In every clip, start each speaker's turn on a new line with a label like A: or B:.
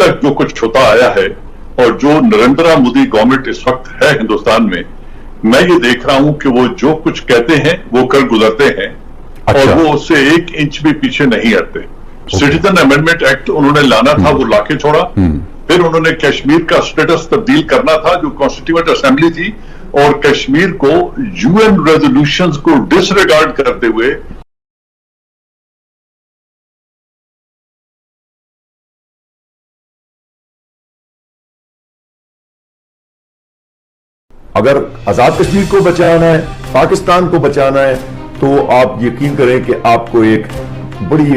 A: تک جو کچھ ہوتا آیا ہے اور جو نریندر مودی گورنمنٹ اس وقت ہے ہندوستان میں یہ دیکھ رہا ہوں کہ وہ جو کچھ کہتے ہیں وہ کر گزرتے ہیں اور وہ اس سے 1 انچ بھی پیچھے نہیں ہٹتے. سٹیزن امینڈمنٹ ایکٹ انہوں نے لانا تھا، وہ لا کے چھوڑا. پھر انہوں نے کشمیر کا سٹیٹس تبدیل کرنا تھا جو کانسٹیٹیوئنٹ اسمبلی تھی، اور کشمیر کو UN ریزولوشنز کو ڈس ریگارڈ کرتے ہوئے
B: اگر آزاد کشمیر کو بچانا ہے، پاکستان کو بچانا ہے، تو آپ یقین کریں کہ آپ کو ایک بڑی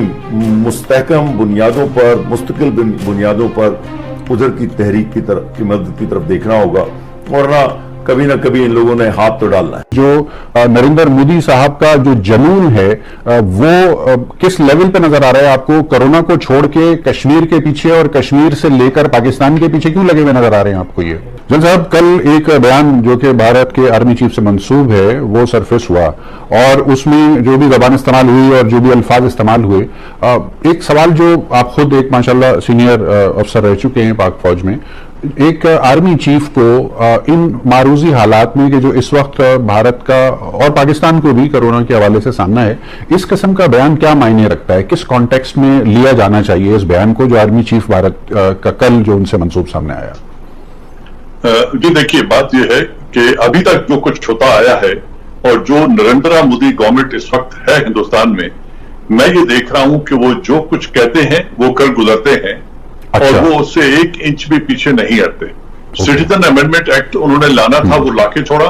B: مستحکم بنیادوں پر، مستقل بنیادوں پر ادھر کی تحریک کی طرف، کی مدد کی طرف دیکھنا ہوگا، ورنہ کبھی نہ کبھی ان لوگوں نے ہاتھ تو ڈالنا ہے.
C: جو نریندر مودی صاحب کا جو جنون ہے وہ کس لیول پہ نظر آ رہا ہے آپ کو؟ کرونا کو چھوڑ کے کشمیر کے پیچھے اور کشمیر سے لے کر پاکستان کے پیچھے کیوں لگے ہوئے نظر آ رہے ہیں آپ کو یہ؟ جن صاحب، کل ایک بیان جو کہ بھارت کے آرمی چیف سے منسوب ہے وہ سرفیس ہوا، اور اس میں جو بھی زبان استعمال ہوئی اور جو بھی الفاظ استعمال ہوئے، ایک سوال جو آپ خود ایک ماشاءاللہ سینئر افسر رہ چکے ہیں پاک فوج میں، ایک آرمی چیف کو ان معروضی حالات میں کہ جو اس وقت بھارت کا اور پاکستان کو بھی کرونا کے حوالے سے سامنا ہے، اس قسم کا بیان کیا معنی رکھتا ہے؟ کس کانٹیکسٹ میں لیا جانا چاہیے اس بیان کو جو آرمی چیف بھارت کا کل جو ان سے منسوب سامنے آیا؟
A: جی دیکھیے، بات یہ ہے کہ ابھی تک جو کچھ ہوتا آیا ہے اور جو نریندر مودی گورنمنٹ اس وقت ہے ہندوستان میں یہ دیکھ رہا ہوں کہ وہ جو کچھ کہتے ہیں وہ کر گزرتے ہیں اور وہ اس سے 1 انچ بھی پیچھے نہیں ہٹتے. سٹیزن امینڈمنٹ ایکٹ انہوں نے لانا تھا، وہ لا کے چھوڑا.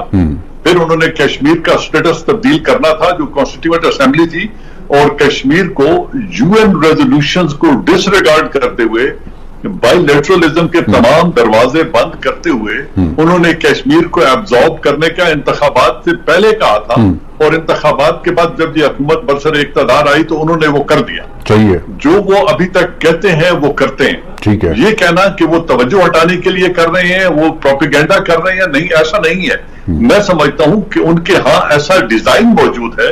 A: پھر انہوں نے کشمیر کا سٹیٹس تبدیل کرنا تھا جو کانسٹیٹیوئنٹ اسمبلی تھی، اور کشمیر کو UN ریزولوشنز کو ڈس ریگارڈ کرتے ہوئے، بائی لیٹرلزم کے تمام دروازے بند کرتے ہوئے انہوں نے کشمیر کو ایبزارب کرنے کا انتخابات سے پہلے کہا تھا، اور انتخابات کے بعد جب یہ حکومت برسر اقتدار آئی تو انہوں نے وہ کر دیا. جو وہ ابھی تک کہتے ہیں وہ کرتے ہیں. یہ کہنا کہ وہ توجہ ہٹانے کے لیے کر رہے ہیں، وہ پروپیگنڈا کر رہے ہیں، نہیں، ایسا نہیں ہے. میں سمجھتا ہوں کہ ان کے ہاں ایسا ڈیزائن موجود ہے،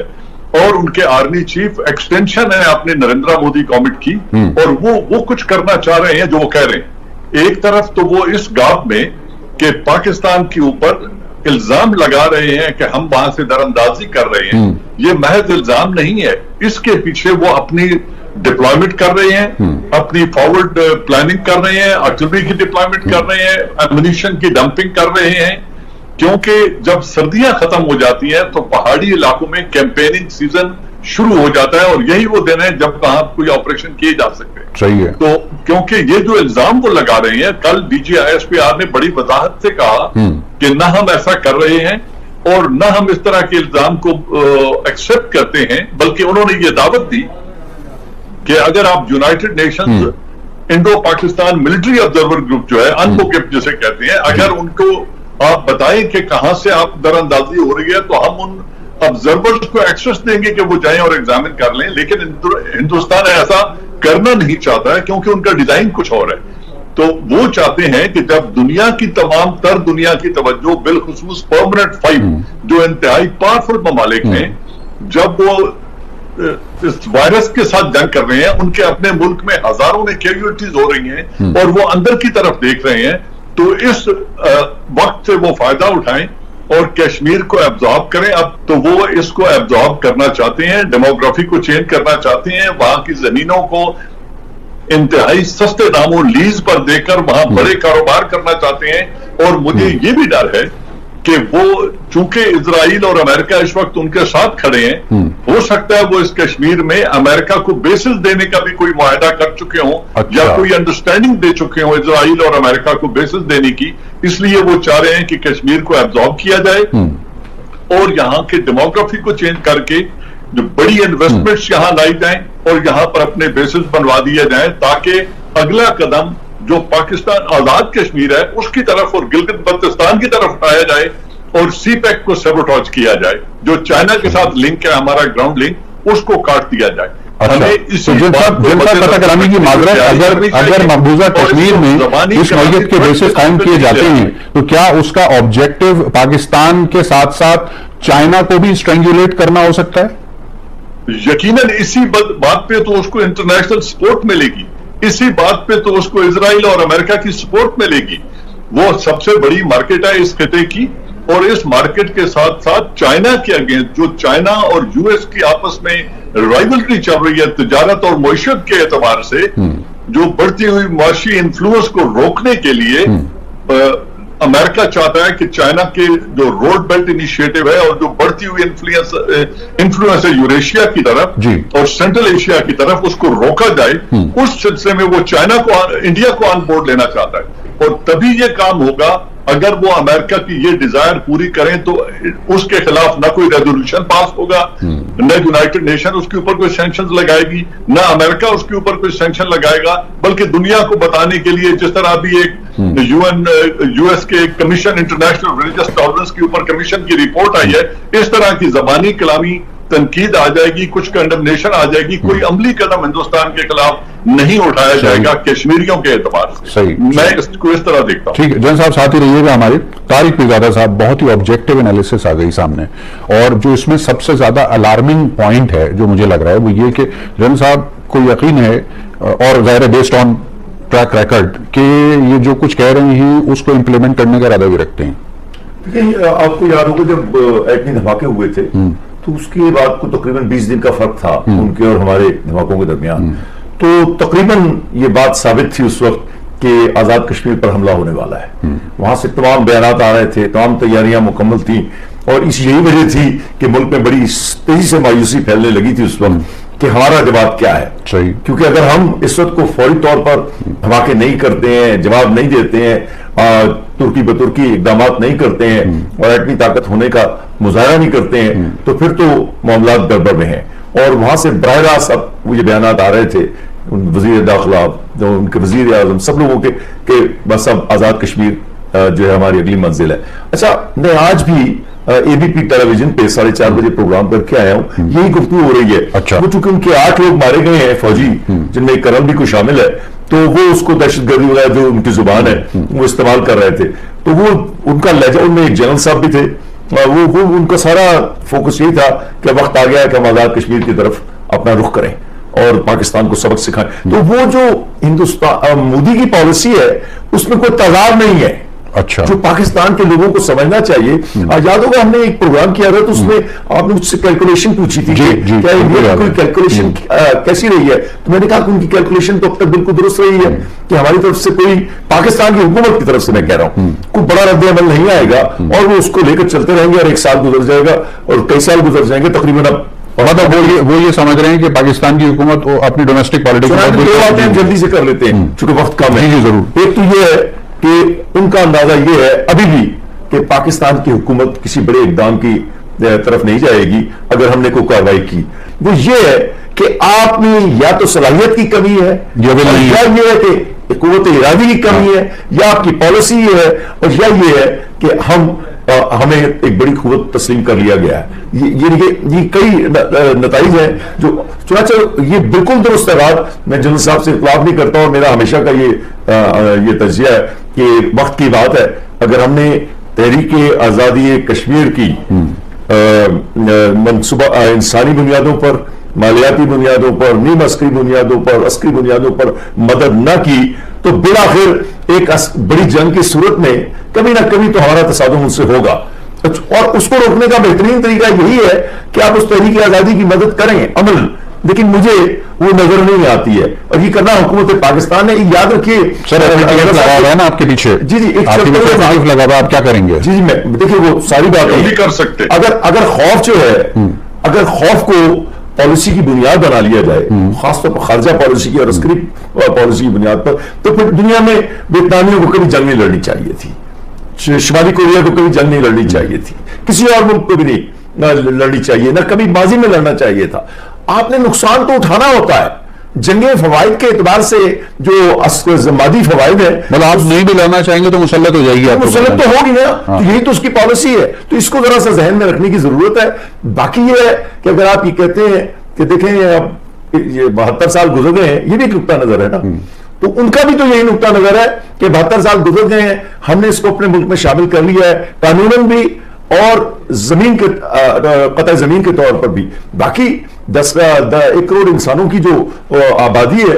A: اور ان کے آرمی چیف ایکسٹینشن ہے اپنے نریندر مودی گورنمنٹ کی، اور وہ کچھ کرنا چاہ رہے ہیں جو وہ کہہ رہے ہیں. ایک طرف تو وہ اس گاپ میں کہ پاکستان کے اوپر الزام لگا رہے ہیں کہ ہم وہاں سے دراندازی کر رہے ہیں. یہ محض الزام نہیں ہے، اس کے پیچھے وہ اپنی ڈپلائمنٹ کر رہے ہیں، اپنی فارورڈ پلاننگ کر رہے ہیں، آرٹلری کی ڈپلائمنٹ کر رہے ہیں، ایمونیشن کی ڈمپنگ کر رہے ہیں. کیونکہ جب سردیاں ختم ہو جاتی ہیں تو پہاڑی علاقوں میں کیمپیننگ سیزن شروع ہو جاتا ہے، اور یہی وہ دن ہے جب وہاں کوئی آپریشن کیے جا سکتے ہیں.
C: صحیح ہے.
A: تو کیونکہ یہ جو الزام وہ لگا رہے ہیں، کل DGISPR نے بڑی وضاحت سے کہا کہ نہ ہم ایسا کر رہے ہیں اور نہ ہم اس طرح کے الزام کو ایکسپٹ کرتے ہیں، بلکہ انہوں نے یہ دعوت دی کہ اگر آپ United Nations Indo Pakistan military observer group جو ہے، انبوکپ جسے کہتے ہیں، اگر ان کو آپ بتائیں کہ کہاں سے آپ دراندازی ہو رہی ہے تو ہم ان آبزرورز کو ایکسس دیں گے کہ وہ جائیں اور ایگزامن کر لیں. لیکن ہندوستان ایسا کرنا نہیں چاہتا ہے کیونکہ ان کا ڈیزائن کچھ اور ہے. تو وہ چاہتے ہیں کہ جب دنیا کی تمام تر دنیا کی توجہ، بالخصوص پرماننٹ 5 جو انتہائی پاورفل ممالک ہیں، جب وہ اس وائرس کے ساتھ جنگ کر رہے ہیں، ان کے اپنے ملک میں ہزاروں میں کیجویلٹیز ہو رہی ہیں اور وہ اندر کی طرف دیکھ رہے ہیں، تو اس وقت سے وہ فائدہ اٹھائیں اور کشمیر کو ایبزارب کریں. اب تو وہ اس کو ایبزارب کرنا چاہتے ہیں، ڈیموگرافی کو چینج کرنا چاہتے ہیں، وہاں کی زمینوں کو انتہائی سستے داموں لیز پر دے کر وہاں بڑے کاروبار کرنا چاہتے ہیں. اور مجھے یہ بھی ڈر ہے کہ وہ چونکہ اسرائیل اور امریکہ اس وقت ان کے ساتھ کھڑے ہیں، ہو سکتا ہے وہ اس کشمیر میں امریکہ کو بیسز دینے کا بھی کوئی معاہدہ کر چکے ہوں یا کوئی انڈرسٹینڈنگ دے چکے ہوں اسرائیل اور امریکہ کو بیسز دینے کی. اس لیے وہ چاہ رہے ہیں کہ کشمیر کو ایبزارب کیا جائے اور یہاں کے ڈیموگرافی کو چینج کر کے جو بڑی انویسٹمنٹس یہاں لائی جائیں اور یہاں پر اپنے بیسز بنوا دیے جائیں، تاکہ اگلا قدم جو پاکستان آزاد کشمیر ہے اس کی طرف اور گلگت بلتستان کی طرف اٹھایا جائے اور سی پیک کو سیبوٹاج کیا جائے. جو چائنا کے ساتھ لنک ہے ہمارا گراؤنڈ لنک، اس کو کاٹ دیا جائے.
C: اگر مقبوضہ کشمیر میں اس نوعیت کے بیسز قائم کیے جاتے ہیں تو کیا اس کا آبجیکٹو پاکستان کے ساتھ ساتھ چائنا کو بھی اسٹرینگولیٹ کرنا ہو سکتا ہے؟
A: یقیناً اسی بات پہ تو اس کو انٹرنیشنل سپورٹ ملے گی. اسی بات پہ تو اس کو اسرائیل اور امریکہ کی سپورٹ ملے گی. وہ سب سے بڑی مارکیٹ ہے اس خطے کی, اور اس مارکیٹ کے ساتھ ساتھ چائنا کے اگینسٹ جو چائنا اور یو ایس کی آپس میں رائیولری چل رہی ہے تجارت اور معیشت کے اعتبار سے, جو بڑھتی ہوئی معاشی انفلوئنس کو روکنے کے لیے امریکہ چاہتا ہے کہ چائنا کے جو روڈ بیلٹ انیشیٹو ہے اور جو بڑھتی ہوئی انفلوئنس ہے یوریشیا کی طرف اور سینٹرل ایشیا کی طرف, اس کو روکا جائے. اس سلسلے میں وہ چائنا کو, انڈیا کو آن بورڈ لینا چاہتا ہے, اور تبھی یہ کام ہوگا اگر وہ امریکہ کی یہ ڈیزائر پوری کریں. تو اس کے خلاف نہ کوئی ریزولوشن پاس ہوگا, نہ یونائٹڈ نیشن اس کے اوپر کوئی سینکشن لگائے گی, نہ امریکہ اس کے اوپر کوئی سینکشن لگائے گا, بلکہ دنیا کو بتانے کے لیے جس طرح ابھی ایک یو ایس کے کمیشن انٹرنیشنل ریلیجس ٹالرنس کے اوپر کمیشن کی رپورٹ آئی ہے, اس طرح کی زبانی کلامی تنقید آ جائے گی, کچھ کنڈمنیشن آ جائے گی, کوئی عملی قدم ہندوستان کے خلاف نہیں اٹھایا جائے گا کشمیریوں کے اعتبار سے. میں اس کو اس طرح دیکھتا ہوں.
C: ٹھیک ہے جن صاحب, ساتھ ہی رہیے گا ہمارے. طارق پیرزادہ صاحب, بہت ہی آبجیکٹو انالیسس آ گئی سامنے, اور جو اس میں سب سے زیادہ الارمنگ پوائنٹ ہے جو مجھے لگ رہا ہے وہ یہ کہ جن صاحب کو یقین ہے, اور ظاہر بیسڈ آن ٹریک ریکارڈ, کہ یہ جو کچھ کہہ رہے ہیں اس کو امپلیمنٹ کرنے کا ارادہ بھی رکھتے ہیں.
B: آپ کو یاد ہوگا جب ایٹمی دھماکے ہوئے تھے تو اس کے بعد کو تقریباً 20 دن کا فرق تھا ان کے اور ہمارے دھماکوں کے درمیان. تو تقریباً یہ بات ثابت تھی اس وقت کہ آزاد کشمیر پر حملہ ہونے والا ہے. وہاں سے تمام بیانات آ رہے تھے, تمام تیاریاں مکمل تھیں, اور اس یہی وجہ تھی کہ ملک میں بڑی تیزی سے مایوسی پھیلنے لگی تھی اس وقت کہ ہمارا جواب کیا ہے. کیونکہ اگر ہم اس وقت کو فوری طور پر دھماکے نہیں کرتے ہیں, جواب نہیں دیتے ہیں, ترکی بترکی اقدامات نہیں کرتے ہیں, اور ایٹمی طاقت ہونے کا مظاہرہ نہیں کرتے ہیں, تو پھر تو معاملات گڑبڑ میں ہیں. اور وہاں سے براہ راست اب وہ یہ بیانات آ رہے تھے وزیر داخلہ, ان کے وزیر اعظم, سب لوگوں کے کہ بس اب آزاد کشمیر جو ہے ہماری اگلی منزل ہے. اچھا, میں آج بھی اے بی پی ٹیلی ویژن پہ 4:30 بجے پروگرام کر کے آیا ہوں, یہی گفتگو ہو رہی ہے. وہ چونکہ ان کے 8 لوگ مارے گئے ہیں فوجی, جن میں ایک کرنل بھی کوئی شامل ہے, تو وہ اس کو دہشت گردی وغیرہ جو ان کی زبان ہے وہ استعمال کر رہے تھے. تو وہ ان کا لہجہ, ان میں ایک جنرل صاحب بھی تھے, وہ ان کا سارا فوکس یہ تھا کہ وقت آ گیا ہے کہ ہم آزاد کشمیر کی طرف اپنا رخ کریں اور پاکستان کو سبق سکھائیں. تو وہ جو ہندوستان مودی کی پالیسی ہے اس میں کوئی تضاد نہیں ہے.
C: اچھا,
B: جو پاکستان کے لوگوں کو سمجھنا چاہیے. یاد ہوگا ہم نے ایک پروگرام کیا تھا تو اس میں آپ نے مجھ سے کیلکولیشن پوچھی تھی کہ کیا کوئی کیلکولیشن کیسی رہی ہے, تو میں نے کہا کہ ان کی کیلکولیشن تو اب تک بالکل درست رہی ہے کہ ہماری طرف سے کوئی, پاکستان کی حکومت کی طرف سے میں کہہ رہا ہوں, کوئی بڑا رد عمل نہیں آئے گا, اور وہ اس کو لے کر چلتے رہیں گے, اور 1 سال گزر جائے گا اور کئی سال گزر جائیں گے تقریباً. اب
C: وہ یہ سمجھ رہے ہیں کہ پاکستان کی حکومت اپنی ڈومیسٹک پالیٹکس
B: جلدی سے کر لیتے ہیں چونکہ وقت کم ہے.
C: ضرور.
B: ایک تو یہ ہے کہ ان کا اندازہ یہ ہے ابھی بھی کہ پاکستان کی حکومت کسی بڑے اقدام کی طرف نہیں جائے گی اگر ہم نے کوئی کارروائی کی. وہ یہ ہے کہ آپ میں یا تو صلاحیت کی کمی ہے, یا یہ ہے کہ قوت ارادی کی کمی ہے, یا آپ کی پالیسی یہ ہے, اور یا یہ ہے کہ ہمیں ایک بڑی قوت تسلیم کر لیا گیا ہے. یہ کئی نتائج ہیں جو چنانچہ یہ بالکل درست ہے بات. میں جنرل صاحب سے اختلاف نہیں کرتا, اور میرا ہمیشہ کا یہ تجزیہ ہے کہ وقت کی بات ہے. اگر ہم نے تحریک آزادی کشمیر کی منصوبہ انسانی بنیادوں پر, مالیاتی بنیادوں پر, نیم عسکری بنیادوں پر, عسکری بنیادوں پر مدد نہ کی, تو بالآخر ایک بڑی جنگ کی صورت میں کبھی نہ کبھی تو ہمارا تصادم ان سے ہوگا. اور اس کو روکنے کا بہترین طریقہ یہی ہے کہ آپ اس تحریک آزادی کی مدد کریں عمل, لیکن مجھے وہ نظر نہیں آتی ہے, اور یہ کرنا حکومت پاکستان نے. یاد رکھیے
C: سر, لگا ہوا ہے نا آپ کے پیچھے,
B: جی
C: لگا ہوا, آپ کیا کریں گے؟
B: جی میں دیکھیے وہ ساری باتیں
A: کر سکتے.
B: اگر خوف جو ہے, اگر خوف کو پالیسی کی بنیاد بنا لیا جائے, خاص طور پر خارجہ پالیسی کی اور عسکری پالیسی کی بنیاد پر, تو پھر دنیا میں ویتنامیوں کو کبھی جنگ نہیں لڑنی چاہیے تھی, شمالی کوریا کو کبھی جنگ نہیں لڑنی چاہیے تھی, کسی اور ملک کو بھی نہیں لڑنی چاہیے, نہ کبھی ماضی میں لڑنا چاہیے تھا. آپ نے نقصان تو اٹھانا ہوتا ہے. جنگیں فوائد کے اعتبار سے جو مادی فوائد ہیں,
C: مطلب آپ نہیں بھی لڑنا چاہیں گے تو مسلط ہو جائے گی,
B: مسلط تو ہوگی نا, یہی تو اس کی پالیسی ہے. تو اس کو ذرا سا ذہن میں رکھنے کی ضرورت ہے. باقی یہ ہے کہ اگر آپ یہ کہتے ہیں کہ دیکھیں اب یہ 72 سال گزر گئے ہیں, یہ بھی ایک نقطہ نظر ہے نا, تو ان کا بھی تو یہی نقطہ نظر ہے کہ 72 سال گزر گئے ہیں, ہم نے اس کو اپنے ملک میں شامل کر لیا ہے, قانوناً بھی اور زمین کے قطع زمین کے طور پر بھی. باقی 1 کروڑ انسانوں کی جو آبادی ہے